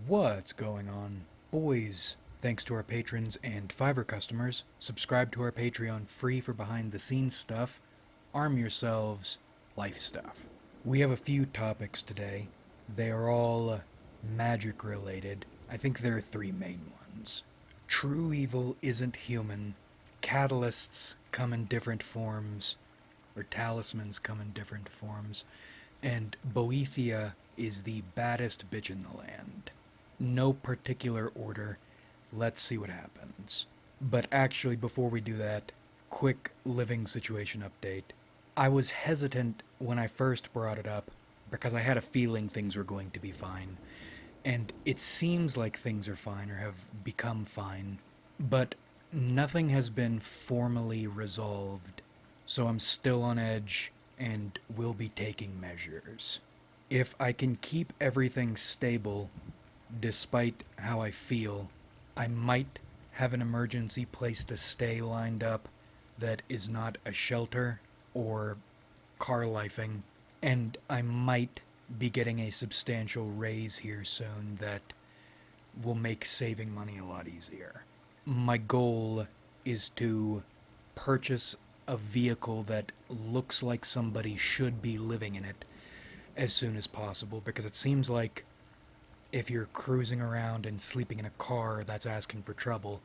What's going on? Boys, thanks to our patrons and Fiverr customers, subscribe to our Patreon free for behind the scenes stuff, arm yourselves, life stuff. We have a few topics today. They are all magic related. I think there are three main ones. True evil isn't human. Catalysts come in different forms, or talismans come in different forms, and Boethia is the baddest bitch in the land. No particular order. Let's see what happens. But actually, before we do that, quick living situation update. I was hesitant when I first brought it up because I had a feeling things were going to be fine. And it seems like things are fine or have become fine. But nothing has been formally resolved. So I'm still on edge and will be taking measures. If I can keep everything stable, despite how I feel, I might have an emergency place to stay lined up that is not a shelter or car lifing, and I might be getting a substantial raise here soon that will make saving money a lot easier. My goal is to purchase a vehicle that looks like somebody should be living in it as soon as possible, because it seems like if you're cruising around and sleeping in a car, that's asking for trouble.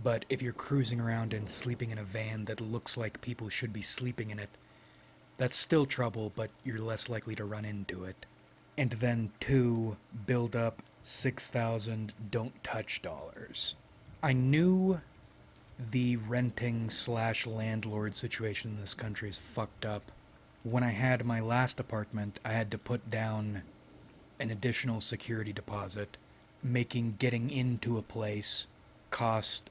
But if you're cruising around and sleeping in a van that looks like people should be sleeping in it, that's still trouble, but you're less likely to run into it. And then, two, build up 6,000 don't touch dollars. I knew the renting slash landlord situation in this country is fucked up. When I had my last apartment, I had to put down an additional security deposit, making getting into a place cost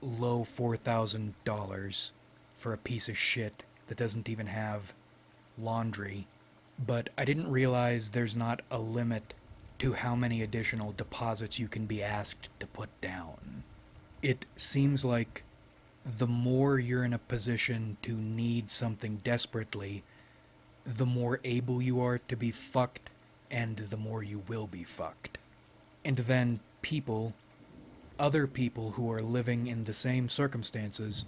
low $4,000 for a piece of shit that doesn't even have laundry. But I didn't realize there's not a limit to how many additional deposits you can be asked to put down. It seems like the more you're in a position to need something desperately, the more able you are to be fucked, and the more you will be fucked. And then other people who are living in the same circumstances,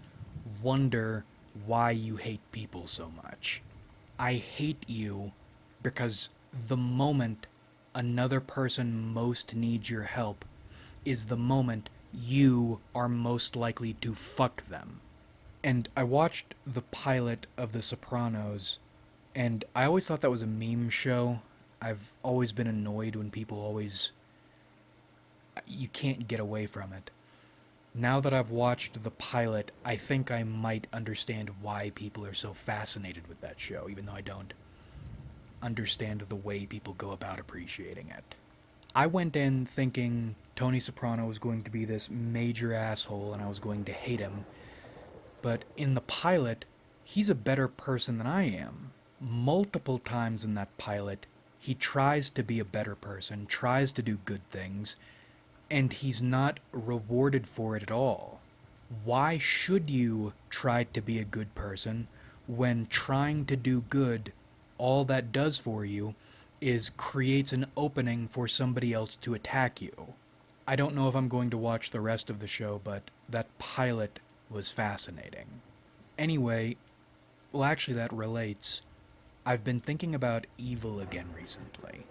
wonder why you hate people so much. I hate you because the moment another person most needs your help is the moment you are most likely to fuck them. And I watched the pilot of The Sopranos, and I always thought that was a meme show. I've always been annoyed when people always... You can't get away from it. Now that I've watched the pilot, I think I might understand why people are so fascinated with that show, even though I don't understand the way people go about appreciating it. I went in thinking Tony Soprano was going to be this major asshole and I was going to hate him, but in the pilot, he's a better person than I am. Multiple times in that pilot, he tries to be a better person, tries to do good things, and he's not rewarded for it at all. Why should you try to be a good person when trying to do good, all that does for you is creates an opening for somebody else to attack you? I don't know if I'm going to watch the rest of the show, but that pilot was fascinating. Anyway, well, actually, that relates. I've been thinking about evil again recently.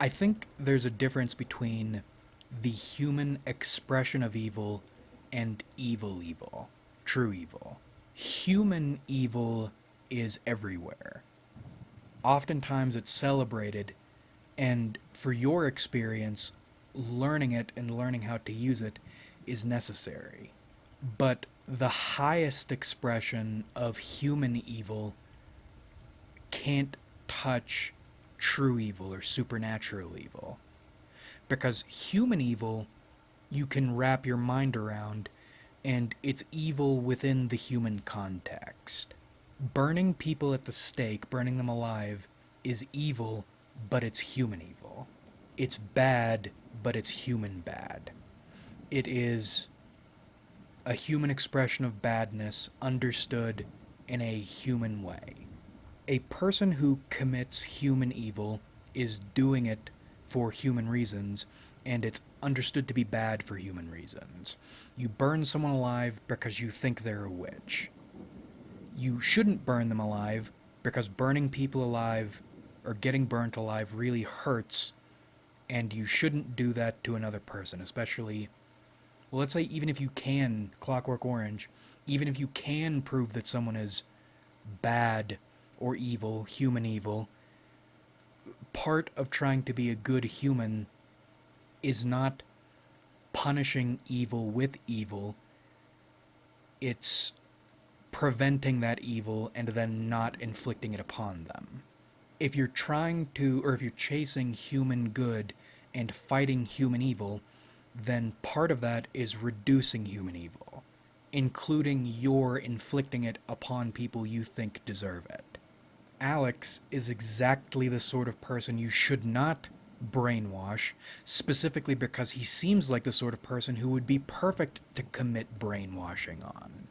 I think there's a difference between the human expression of evil and evil, true evil. Human evil is everywhere. Oftentimes it's celebrated, and for your experience, learning it and learning how to use it is necessary. But the highest expression of human evil can't touch true evil or supernatural evil. Because human evil, you can wrap your mind around, and it's evil within the human context. Burning people at the stake, burning them alive, is evil, but it's human evil. It's bad, but it's human bad. It is a human expression of badness understood in a human way. A person who commits human evil is doing it for human reasons, and it's understood to be bad for human reasons. You burn someone alive because you think they're a witch. You shouldn't burn them alive because burning people alive or getting burnt alive really hurts, and you shouldn't do that to another person, especially, well, let's say even if you can, Clockwork Orange, even if you can prove that someone is bad or evil, human evil, part of trying to be a good human is not punishing evil with evil. It's preventing that evil and then not inflicting it upon them. If you're trying to, or if you're chasing human good and fighting human evil, then part of that is reducing human evil, including your inflicting it upon people you think deserve it. Alex is exactly the sort of person you should not brainwash, specifically because he seems like the sort of person who would be perfect to commit brainwashing on.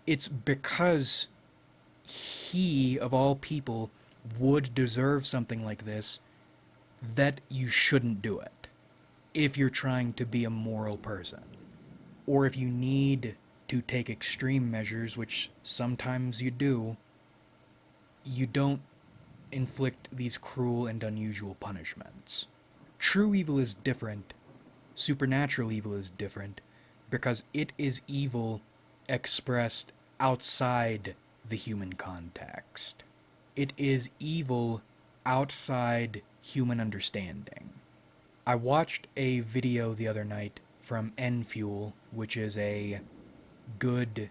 It's because he, of all people, would deserve something like this that you shouldn't do it if you're trying to be a moral person. Or if you need to take extreme measures, which sometimes you do, you don't inflict these cruel and unusual punishments. True evil is different. Supernatural evil is different because it is evil expressed outside the human context. It is evil outside human understanding. I watched a video the other night from N-Fuel, which is a good,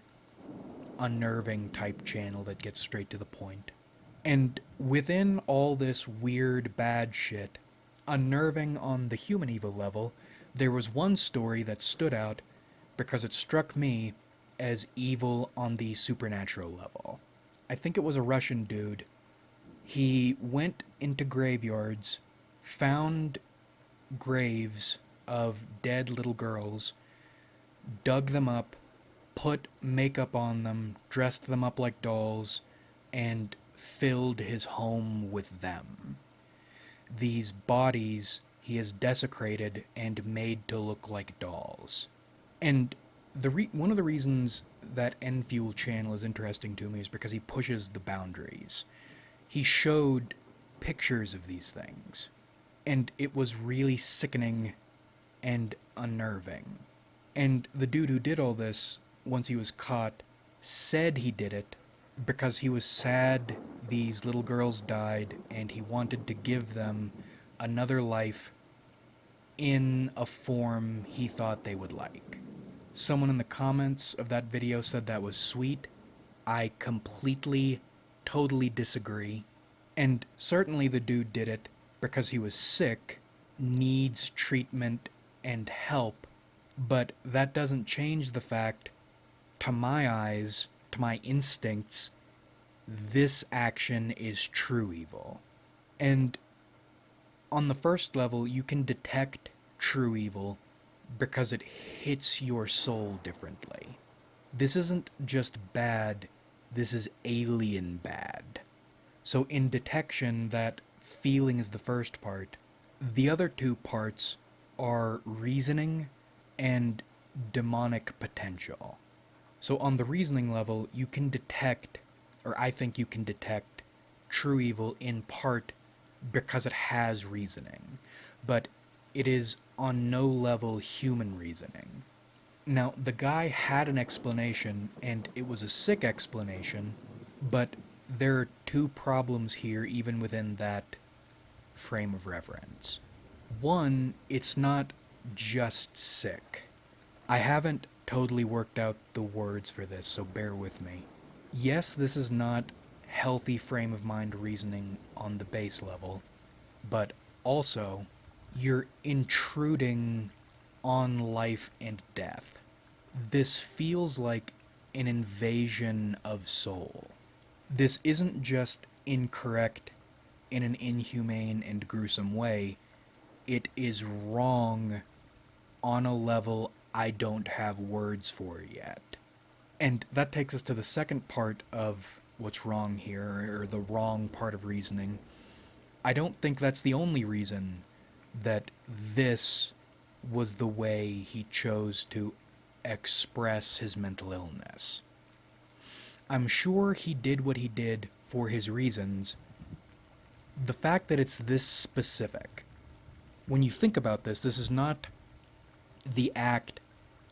unnerving type channel that gets straight to the point. And within all this weird, bad shit, unnerving on the human evil level, there was one story that stood out because it struck me as evil on the supernatural level. I think it was a Russian dude. He went into graveyards, found graves of dead little girls, dug them up, put makeup on them, dressed them up like dolls, and filled his home with them. These bodies he has desecrated and made to look like dolls. And one of the reasons that N-Fuel channel is interesting to me is because he pushes the boundaries. He showed pictures of these things, and it was really sickening and unnerving. And the dude who did all this, once he was caught, said he did it because he was sad these little girls died and he wanted to give them another life in a form he thought they would like. Someone in the comments of that video said that was sweet. I completely, totally disagree. And certainly the dude did it because he was sick, needs treatment and help, but that doesn't change the fact, to my eyes, to my instincts, this action is true evil. And on the first level, you can detect true evil because it hits your soul differently. This isn't just bad, this is alien bad. So in detection, that feeling is the first part. The other two parts are reasoning and demonic potential. So on the reasoning level, you can detect, or I think you can detect, true evil in part because it has reasoning, but it is on no level human reasoning. Now, the guy had an explanation, and it was a sick explanation, but there are two problems here even within that frame of reference. One, it's not just sick. I haven't totally worked out the words for this, so bear with me. Yes, this is not healthy frame of mind reasoning on the base level, but also you're intruding on life and death. This feels like an invasion of soul. This isn't just incorrect in an inhumane and gruesome way. It is wrong on a level I don't have words for yet. And that takes us to the second part of what's wrong here, or the wrong part of reasoning. I don't think that's the only reason that this was the way he chose to express his mental illness. I'm sure he did what he did for his reasons. The fact that it's this specific, when you think about this, this is not the act,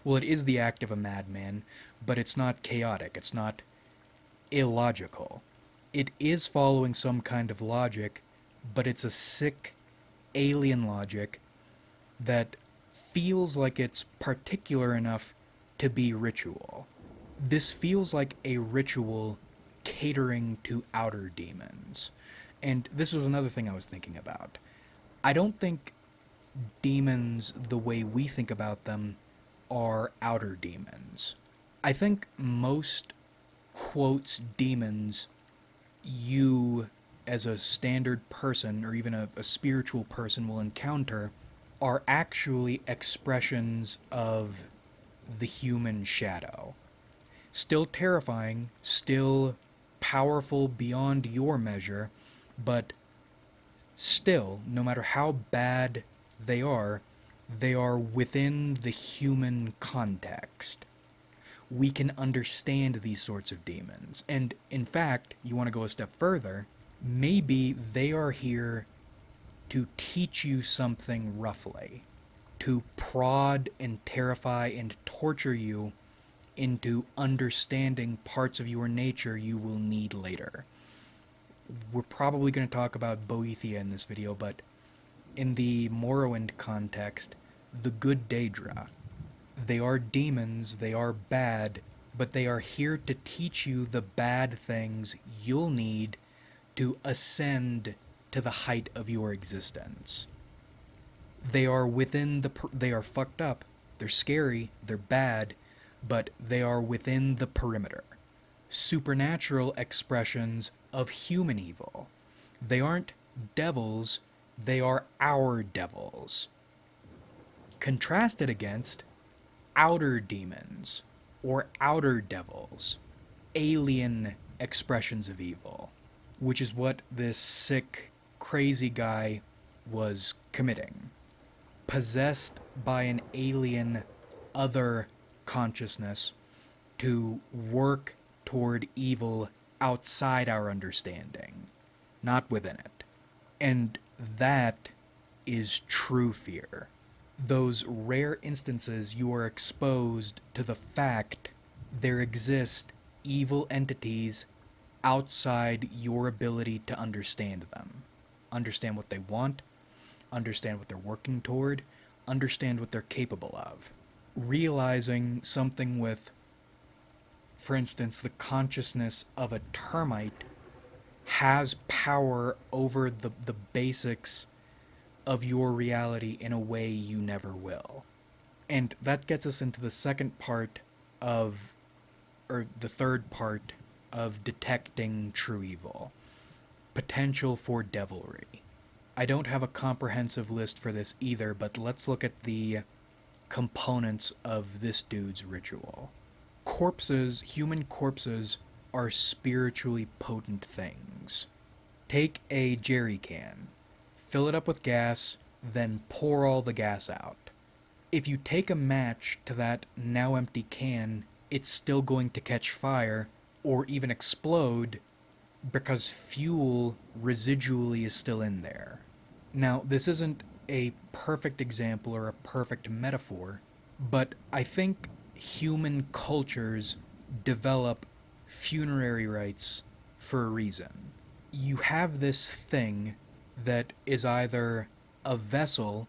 well, it is the act of a madman, but it's not chaotic, it's not illogical. It is following some kind of logic, but it's a sick alien logic that feels like it's particular enough to be ritual. This feels like a ritual catering to outer demons. And this was another thing I was thinking about. I don't think demons, the way we think about them, are outer demons. I think most quotes demons you as a standard person or even a spiritual person will encounter are actually expressions of the human shadow. Still terrifying, still powerful beyond your measure, but still, no matter how bad they are within the human context. We can understand these sorts of demons. And in fact, you want to go a step further, maybe they are here to teach you something roughly, to prod and terrify and torture you into understanding parts of your nature you will need later. We're probably going to talk about Boethia in this video, but in the Morrowind context, the good Daedra, they are demons, they are bad, but they are here to teach you the bad things you'll need to ascend to the height of your existence. They are they are fucked up, they're scary, they're bad, but they are within the perimeter. Supernatural expressions of human evil. They aren't devils, they are our devils. Contrasted against outer demons or outer devils, alien expressions of evil, which is what this sick, crazy guy was committing. Possessed by an alien, other consciousness to work toward evil outside our understanding, not within it. And that is true fear. Those rare instances you are exposed to the fact there exist evil entities outside your ability to understand them. Understand what they want, understand what they're working toward, understand what they're capable of. Realizing something with, for instance, the consciousness of a termite has power over the basics of your reality in a way you never will. And that gets us into the second part of, or the third part of detecting true evil. Potential for devilry. I don't have a comprehensive list for this either, but let's look at the components of this dude's ritual. Corpses, human corpses, are spiritually potent things. Take a jerry can, fill it up with gas, then pour all the gas out. If you take a match to that now empty can, it's still going to catch fire or even explode because fuel residually is still in there. Now, this isn't a perfect example or a perfect metaphor, but I think human cultures develop funerary rites for a reason. You have this thing that is either a vessel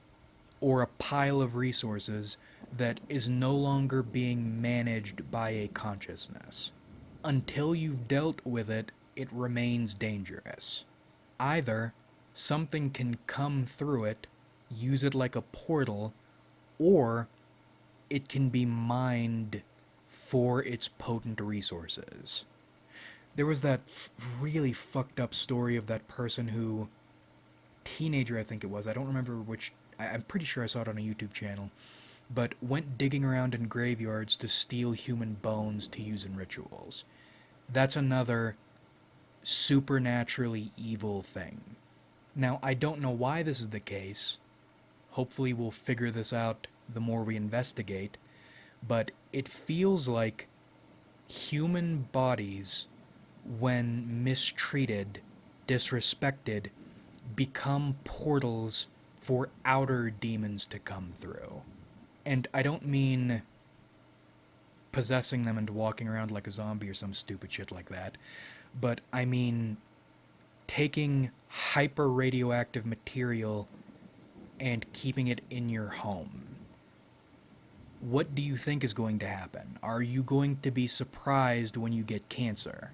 or a pile of resources that is no longer being managed by a consciousness. Until you've dealt with it, it remains dangerous. Either something can come through it, use it like a portal, or it can be mined for its potent resources. There was that really fucked up story of that person who, teenager I think it was, I don't remember which, I'm pretty sure I saw it on a YouTube channel, but went digging around in graveyards to steal human bones to use in rituals. That's another supernaturally evil thing. Now, I don't know why this is the case. Hopefully, we'll figure this out the more we investigate. But it feels like human bodies, when mistreated, disrespected, become portals for outer demons to come through. And I don't mean possessing them and walking around like a zombie or some stupid shit like that, but I mean taking hyper radioactive material and keeping it in your home. What do you think is going to happen? Are you going to be surprised when you get cancer?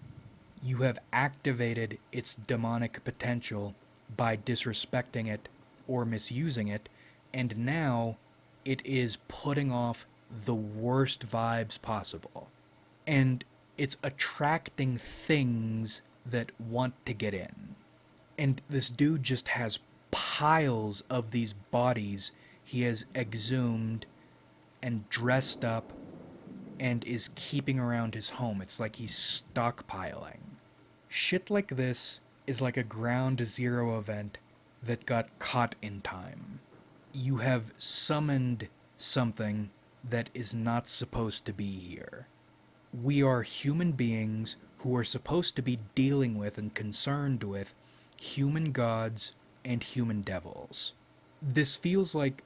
You have activated its demonic potential by disrespecting it or misusing it, and now it is putting off the worst vibes possible. And it's attracting things that want to get in. And this dude just has piles of these bodies he has exhumed and dressed up and is keeping around his home. It's like he's stockpiling. Shit like this is like a ground zero event that got caught in time. You have summoned something that is not supposed to be here. We are human beings who are supposed to be dealing with and concerned with human gods and human devils. This feels like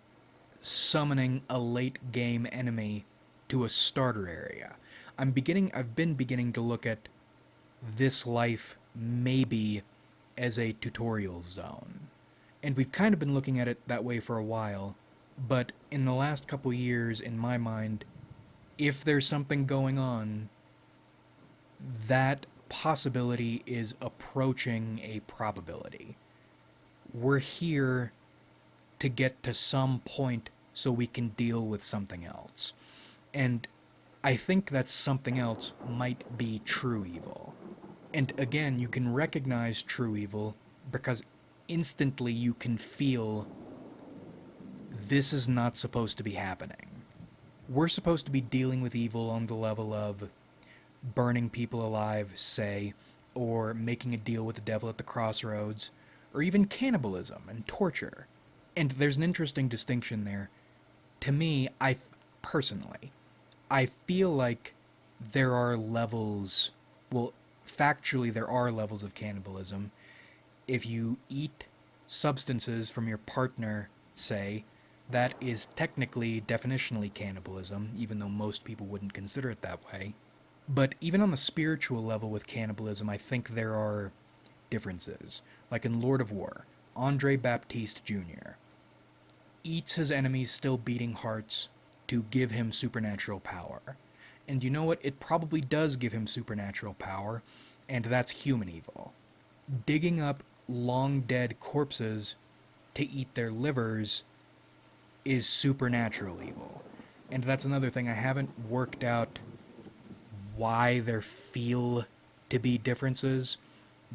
summoning a late game enemy to a starter area. I've been beginning to look at this life maybe as a tutorial zone. And we've kind of been looking at it that way for a while, but in the last couple years, in my mind, if there's something going on, that possibility is approaching a probability. We're here to get to some point so we can deal with something else. And I think that something else might be true evil. And again, you can recognize true evil because instantly you can feel this is not supposed to be happening. We're supposed to be dealing with evil on the level of burning people alive, say, or making a deal with the devil at the crossroads, or even cannibalism and torture. And there's an interesting distinction there. To me, personally, I feel like there are levels, well, factually there are levels of cannibalism. If you eat substances from your partner, say, that is technically, definitionally cannibalism, even though most people wouldn't consider it that way. But even on the spiritual level with cannibalism, I think there are differences. Like in Lord of War, Andre Baptiste Jr. eats his enemies' still beating hearts to give him supernatural power. And you know what? It probably does give him supernatural power, and that's human evil. Digging up long dead corpses to eat their livers is supernatural evil. And that's another thing. I haven't worked out why there feel to be differences,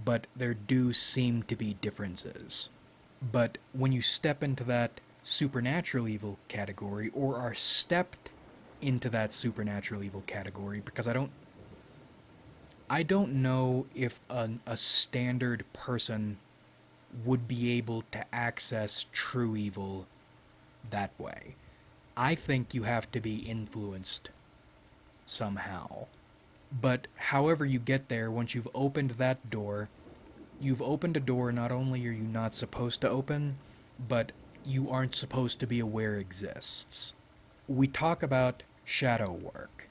but there do seem to be differences. But when you step into that supernatural evil category, or are stepped into that supernatural evil category, because I don't know if a standard person would be able to access true evil that way. I think you have to be influenced somehow. But however you get there, once you've opened that door, you've opened a door not only are you not supposed to open, but you aren't supposed to be aware exists. We talk about shadow work,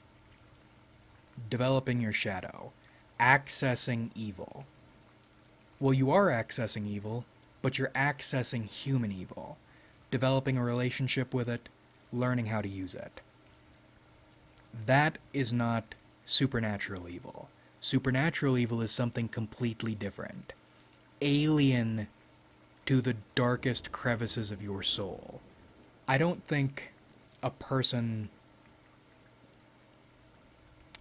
developing your shadow, accessing evil. Well, you are accessing evil, but you're accessing human evil, developing a relationship with it, learning how to use it. That is not supernatural evil. Supernatural evil is something completely different, alien to the darkest crevices of your soul. I don't think a person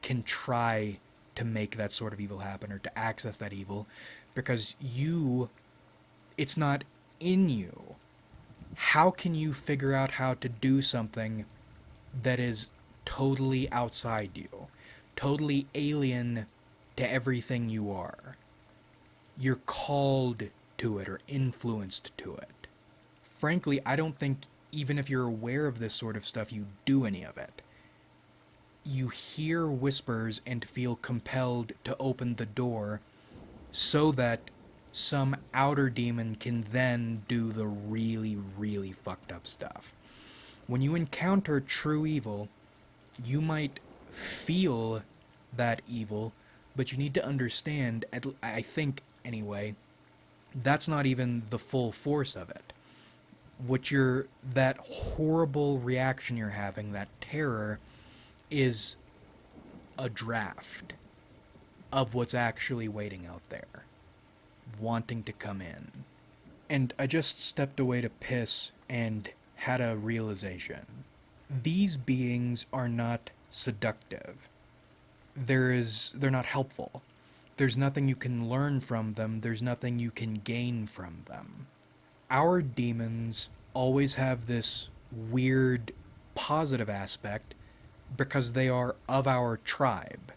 can try to make that sort of evil happen or to access that evil because it's not in you. How can you figure out how to do something that is totally outside you, totally alien to everything you are? You're called to it or influenced to it. Frankly, I don't think even if you're aware of this sort of stuff, you do any of it. You hear whispers and feel compelled to open the door so that some outer demon can then do the really, really fucked up stuff. When you encounter true evil, you might feel that evil, but you need to understand, I think anyway, that's not even the full force of it. That horrible reaction you're having, that terror, is a draft of what's actually waiting out there, wanting to come in. And I just stepped away to piss and had a realization. These beings are not seductive. They're not helpful. There's nothing you can learn from them. There's nothing you can gain from them. Our demons always have this weird positive aspect because they are of our tribe.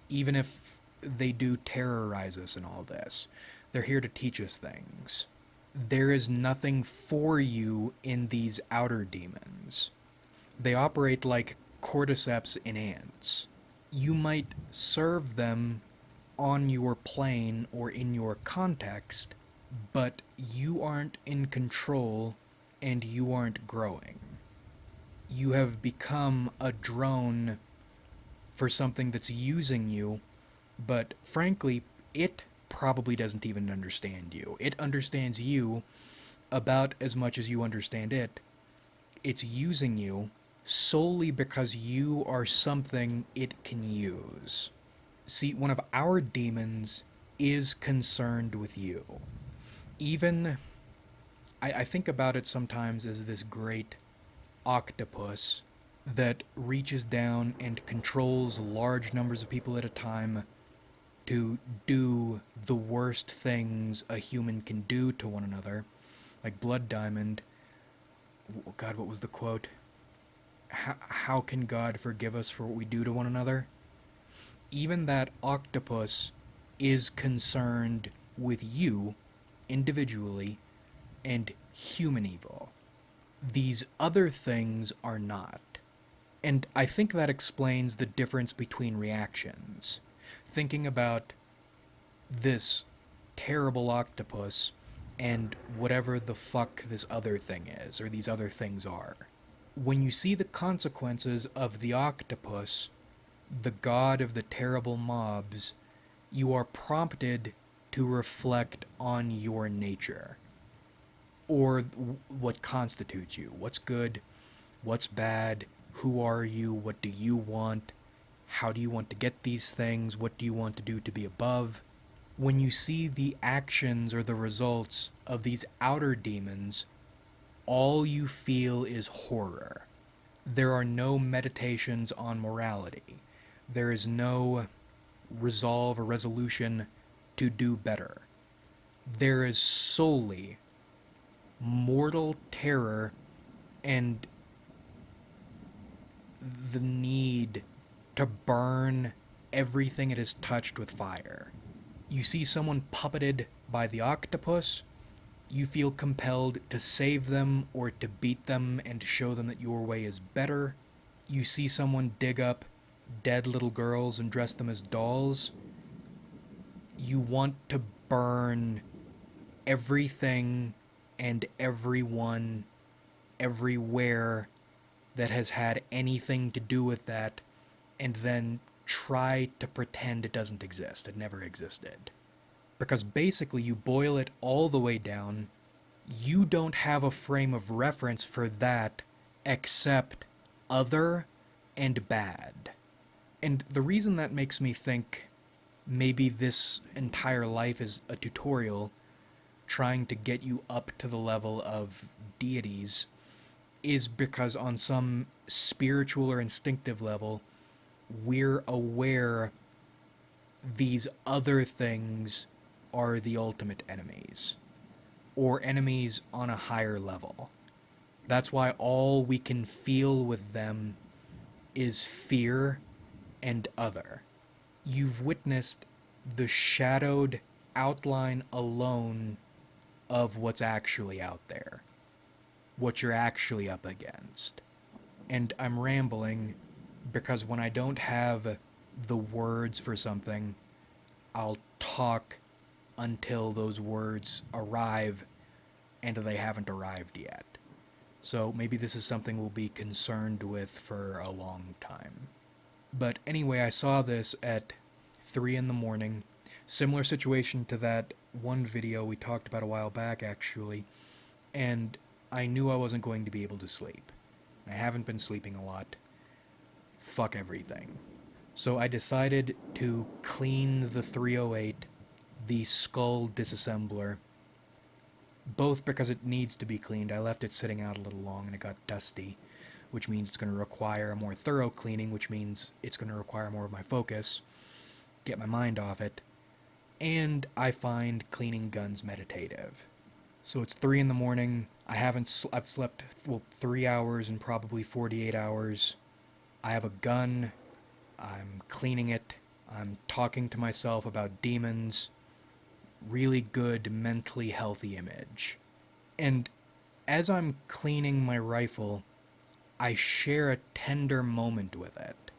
Even if they do terrorize us and all this, they're here to teach us things. There is nothing for you in these outer demons. They operate like cordyceps in ants. You might serve them on your plane or in your context, but you aren't in control and you aren't growing. You have become a drone for something that's using you, but frankly, it probably doesn't even understand you. It understands you about as much as you understand it. It's using you solely because you are something it can use. See, one of our demons is concerned with you. Even, I think about it sometimes as this great octopus that reaches down and controls large numbers of people at a time to do the worst things a human can do to one another. Like Blood Diamond. Oh God, what was the quote? How can God forgive us for what we do to one another? Even that octopus is concerned with you individually and human evil. These other things are not. And I think that explains the difference between reactions. Thinking about this terrible octopus and whatever the fuck this other thing is, or these other things are. When you see the consequences of the octopus, the god of the terrible mobs, you are prompted to reflect on your nature. Or what constitutes you. What's good? What's bad? Who are you? What do you want? How do you want to get these things? What do you want to do to be above? When you see the actions or the results of these outer demons, all you feel is horror. There are no meditations on morality. There is no resolve or resolution to do better. There is solely mortal terror and the need to burn everything it has touched with fire. You see someone puppeted by the octopus, you feel compelled to save them or to beat them and show them that your way is better. You see someone dig up dead little girls and dress them as dolls. You want to burn everything and everyone, everywhere that has had anything to do with that, and then try to pretend it doesn't exist. It never existed. Because basically you boil it all the way down, you don't have a frame of reference for that except other and bad. And the reason that makes me think maybe this entire life is a tutorial trying to get you up to the level of deities is because on some spiritual or instinctive level, we're aware these other things are the ultimate enemies, or enemies on a higher level. That's why all we can feel with them is fear and other. You've witnessed the shadowed outline alone of what's actually out there, what you're actually up against. And I'm rambling because when I don't have the words for something, I'll talk until those words arrive, and they haven't arrived yet. So maybe this is something we'll be concerned with for a long time. But anyway, I saw this at 3 in the morning. Similar situation to that one video we talked about a while back, actually. And I knew I wasn't going to be able to sleep. I haven't been sleeping a lot. Fuck everything. So I decided to clean the 308, the skull disassembler, both because it needs to be cleaned. I left it sitting out a little long and it got dusty, which means it's going to require a more thorough cleaning, which means it's going to require more of my focus, get my mind off it, and I find cleaning guns meditative. So it's 3 in the morning. I've slept 3 hours and probably 48 hours. I have a gun. I'm cleaning it. I'm talking to myself about demons. Really good, mentally healthy image. And as I'm cleaning my rifle, I share a tender moment with it.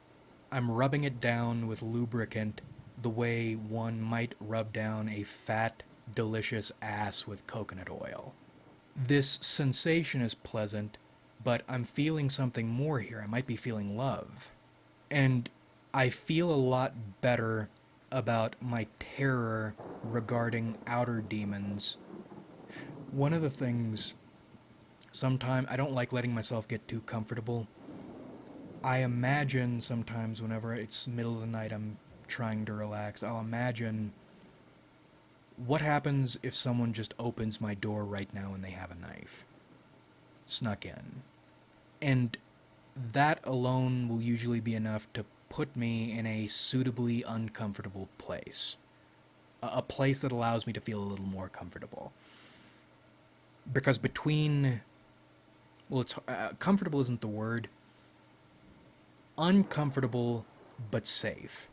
I'm rubbing it down with lubricant the way one might rub down a fat, delicious ass with coconut oil. This sensation is pleasant, but I'm feeling something more here. I might be feeling love. And I feel a lot better about my terror regarding outer demons. One of the things, sometimes I don't like letting myself get too comfortable. I imagine sometimes whenever it's middle of the night, I'm trying to relax, I'll imagine what happens if someone just opens my door right now and they have a knife snuck in. And that alone will usually be enough to put me in a suitably uncomfortable place. A place that allows me to feel a little more comfortable. Because comfortable isn't the word. Uncomfortable but safe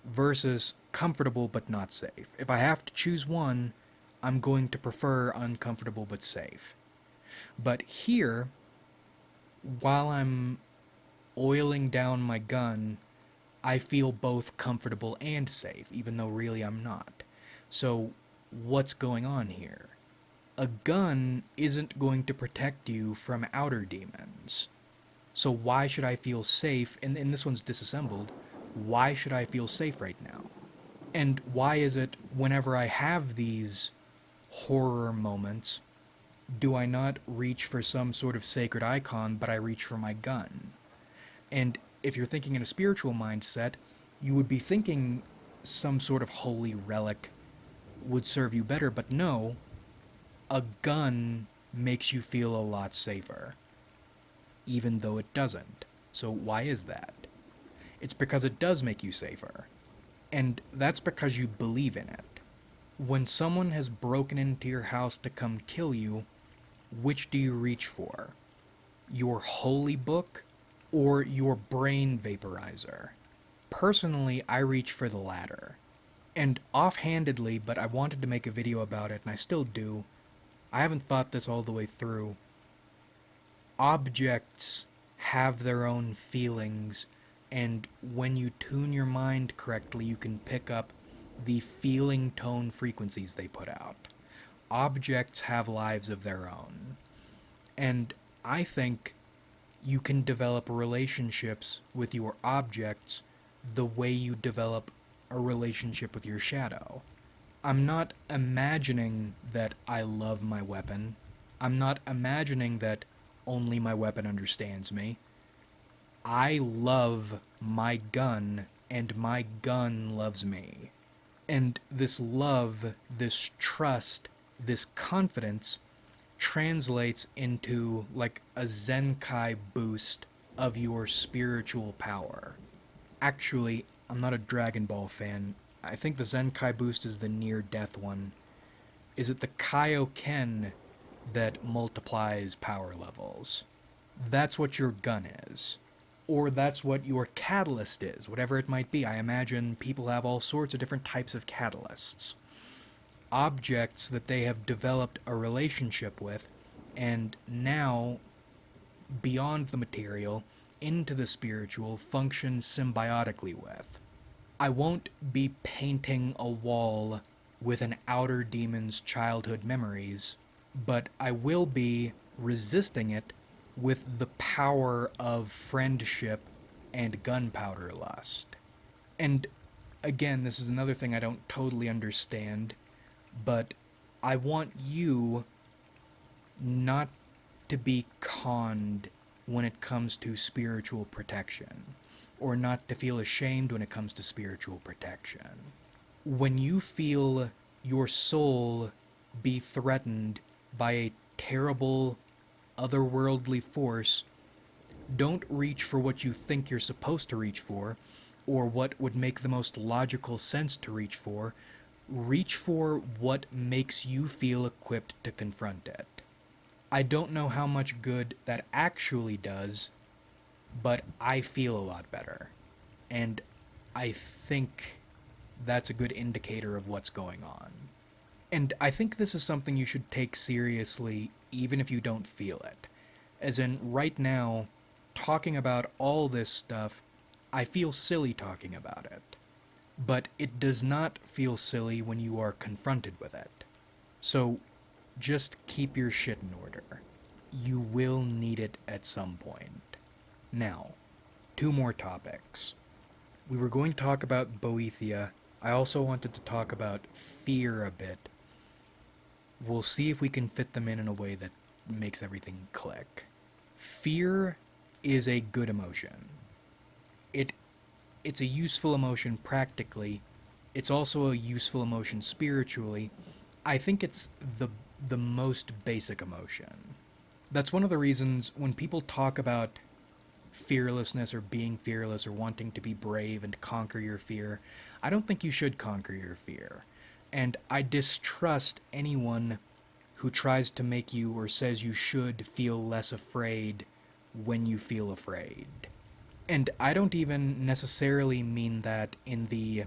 versus comfortable but not safe. If I have to choose one, I'm going to prefer uncomfortable but safe. But here, while I'm oiling down my gun, I feel both comfortable and safe, even though really I'm not. So, what's going on here? A gun isn't going to protect you from outer demons. So why should I feel safe? And this one's disassembled. Why should I feel safe right now? And why is it whenever I have these horror moments, do I not reach for some sort of sacred icon, but I reach for my gun? And if you're thinking in a spiritual mindset, you would be thinking some sort of holy relic would serve you better, but no, a gun makes you feel a lot safer, even though it doesn't. So why is that? It's because it does make you safer. And that's because you believe in it. When someone has broken into your house to come kill you, which do you reach for? Your holy book or your brain vaporizer? Personally, I reach for the latter. And offhandedly, but I wanted to make a video about it, and I still do, I haven't thought this all the way through. Objects have their own feelings, and when you tune your mind correctly, you can pick up the feeling tone frequencies they put out. Objects have lives of their own. And I think you can develop relationships with your objects the way you develop a relationship with your shadow. I'm not imagining that I love my weapon. I'm not imagining that only my weapon understands me. I love my gun, and my gun loves me. And this love, this trust, this confidence translates into like a Zenkai boost of your spiritual power. Actually, I'm not a Dragon Ball fan. I think the Zenkai boost is the near-death one. Is it the Kaioken that multiplies power levels? That's what your gun is. Or that's what your catalyst is, whatever it might be. I imagine people have all sorts of different types of catalysts. objects that they have developed a relationship with, and now, beyond the material, into the spiritual, function symbiotically with. I won't be painting a wall with an outer demon's childhood memories, but I will be resisting it with the power of friendship and gunpowder lust. And again, this is another thing I don't totally understand, but I want you not to be conned when it comes to spiritual protection, or not to feel ashamed when it comes to spiritual protection. When you feel your soul be threatened by a terrible, otherworldly force, don't reach for what you think you're supposed to reach for, or what would make the most logical sense to reach for. Reach for what makes you feel equipped to confront it. I don't know how much good that actually does, but I feel a lot better. And I think that's a good indicator of what's going on. And I think this is something you should take seriously even if you don't feel it. As in, right now, talking about all this stuff, I feel silly talking about it. But it does not feel silly when you are confronted with it. So, just keep your shit in order. You will need it at some point. Now, 2 more topics. We were going to talk about Boethia. I also wanted to talk about fear a bit. We'll see if we can fit them in a way that makes everything click. Fear is a good emotion. It's a useful emotion practically. It's also a useful emotion spiritually. I think it's the most basic emotion. That's one of the reasons when people talk about fearlessness or being fearless or wanting to be brave and conquer your fear, I don't think you should conquer your fear. And I distrust anyone who tries to make you or says you should feel less afraid when you feel afraid. And I don't even necessarily mean that in the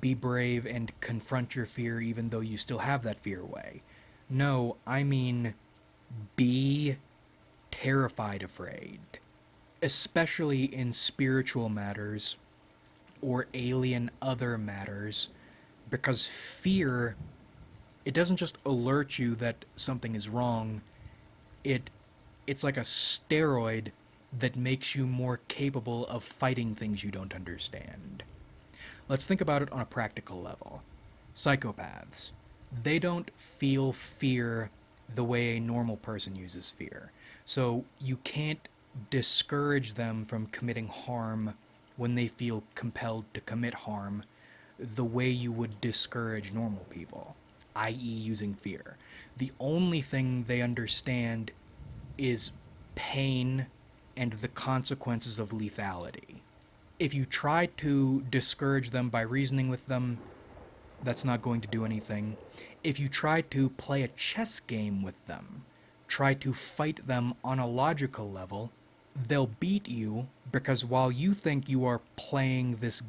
be brave and confront your fear even though you still have that fear way. No, I mean be terrified afraid. Especially in spiritual matters or alien other matters, because fear, it doesn't just alert you that something is wrong, it's like a steroid that makes you more capable of fighting things you don't understand. Let's think about it on a practical level. Psychopaths, they don't feel fear the way a normal person uses fear. So you can't discourage them from committing harm when they feel compelled to commit harm the way you would discourage normal people, i.e., using fear. The only thing they understand is pain and the consequences of lethality. If you try to discourage them by reasoning with them, that's not going to do anything. If you try to play a chess game with them, try to fight them on a logical level, they'll beat you, because while you think you are playing this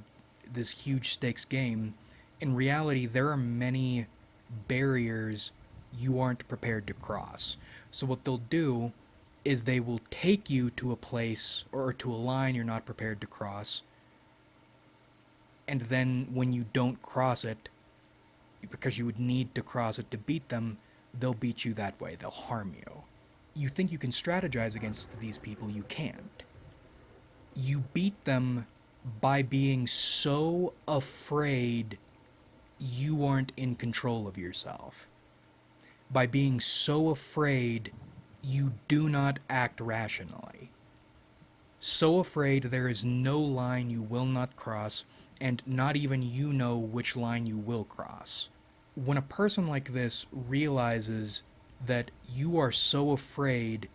huge stakes game, in reality there are many barriers you aren't prepared to cross. So what they'll do is they will take you to a place or to a line you're not prepared to cross, and then when you don't cross it, because you would need to cross it to beat them, they'll beat you that way. They'll harm you. You think you can strategize against these people, you can't. You beat them by being so afraid you aren't in control of yourself. By being so afraid you do not act rationally. So afraid there is no line you will not cross, and not even you know which line you will cross. When a person like this realizes that you are so afraid,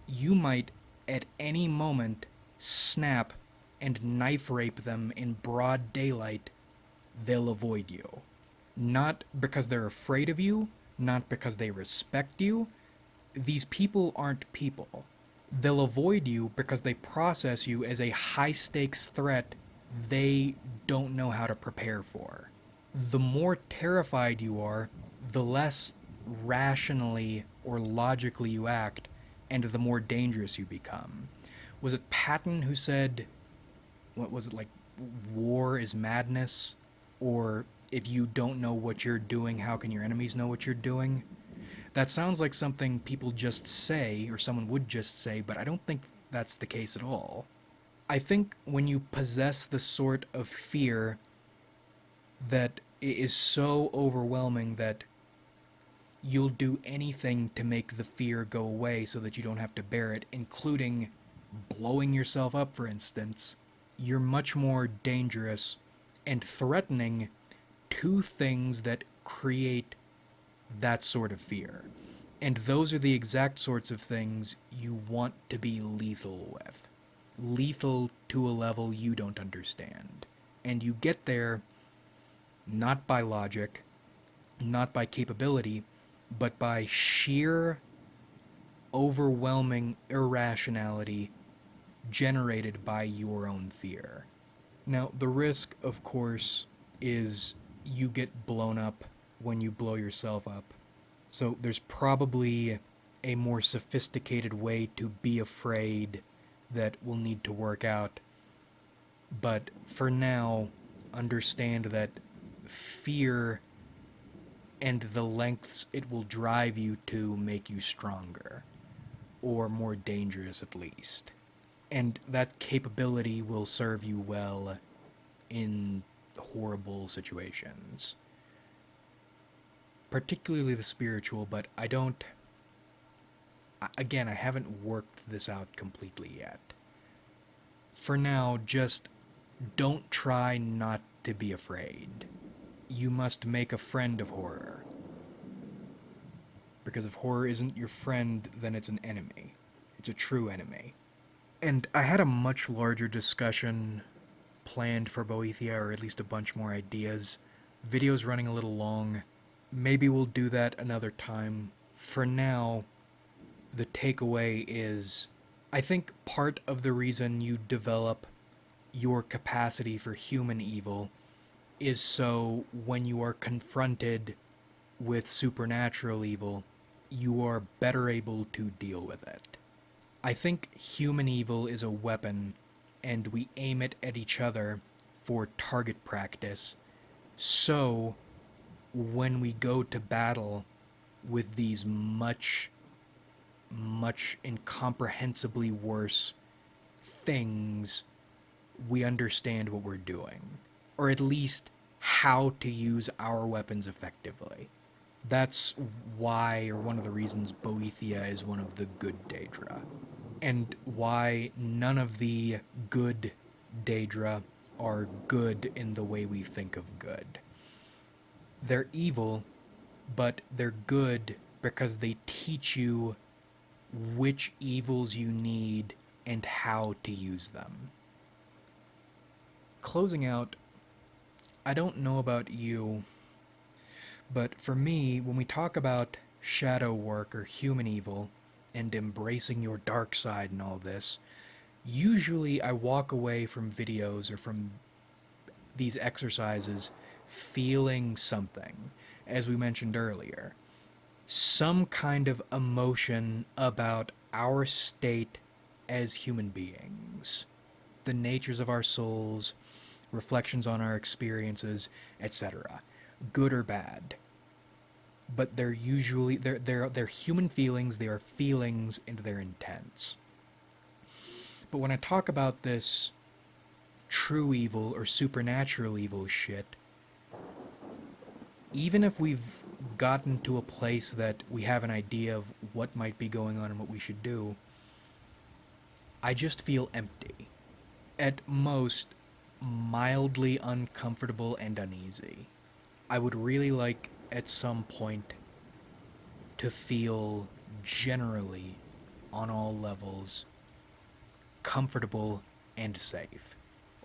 you might at any moment snap and knife rape them in broad daylight, they'll avoid you. Not because they're afraid of you, not because they respect you. These people aren't people. They'll avoid you because they process you as a high-stakes threat they don't know how to prepare for. The more terrified you are, the less rationally or logically you act, and the more dangerous you become. Was it Patton who said, what was it, like, war is madness? Or if you don't know what you're doing, how can your enemies know what you're doing? That sounds like something people just say, or someone would just say, but I don't think that's the case at all. I think when you possess the sort of fear that is so overwhelming that you'll do anything to make the fear go away so that you don't have to bear it, including blowing yourself up, for instance, you're much more dangerous and threatening to things that create that sort of fear. And those are the exact sorts of things you want to be lethal with. Lethal to a level you don't understand. And you get there not by logic, not by capability, but by sheer, overwhelming irrationality generated by your own fear. Now, the risk, of course, is you get blown up when you blow yourself up. So there's probably a more sophisticated way to be afraid that we'll need to work out. But for now, understand that fear and the lengths it will drive you to make you stronger, or more dangerous at least. And that capability will serve you well in horrible situations. Particularly the spiritual, but I don't. Again, I haven't worked this out completely yet. For now, just don't try not to be afraid. You must make a friend of horror. Because if horror isn't your friend, then it's an enemy. It's a true enemy. And I had a much larger discussion planned for Boethia, or at least a bunch more ideas. Video's running a little long. Maybe we'll do that another time. For now, the takeaway is I think part of the reason you develop your capacity for human evil is so when you are confronted with supernatural evil, you are better able to deal with it. I think human evil is a weapon, and we aim it at each other for target practice. So, when we go to battle with these much incomprehensibly worse things, we understand what we're doing. Or at least how to use our weapons effectively. That's why, or one of the reasons, Boethia is one of the good Daedra. And why none of the good Daedra are good in the way we think of good. They're evil, but they're good because they teach you which evils you need and how to use them. Closing out, I don't know about you, but for me, when we talk about shadow work or human evil and embracing your dark side and all this, usually I walk away from videos or from these exercises feeling something, as we mentioned earlier. Some kind of emotion about our state as human beings, the natures of our souls, reflections on our experiences, etc. Good or bad. But they're usually they're human feelings, they are feelings and they're intense. But when I talk about this true evil or supernatural evil shit, even if we've gotten to a place that we have an idea of what might be going on and what we should do, I just feel empty. At most, mildly uncomfortable and uneasy. I would really like, at some point, to feel generally, on all levels, comfortable and safe.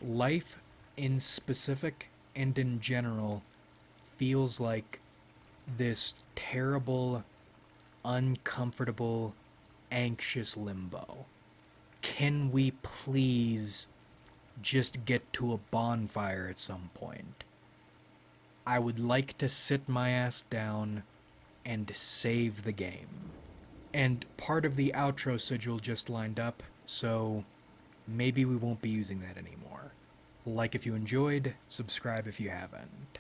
Life, in specific and in general, feels like this terrible, uncomfortable, anxious limbo. Can we please just get to a bonfire at some point? I would like to sit my ass down and save the game. And part of the outro sigil just lined up, so maybe we won't be using that anymore. Like if you enjoyed, subscribe if you haven't.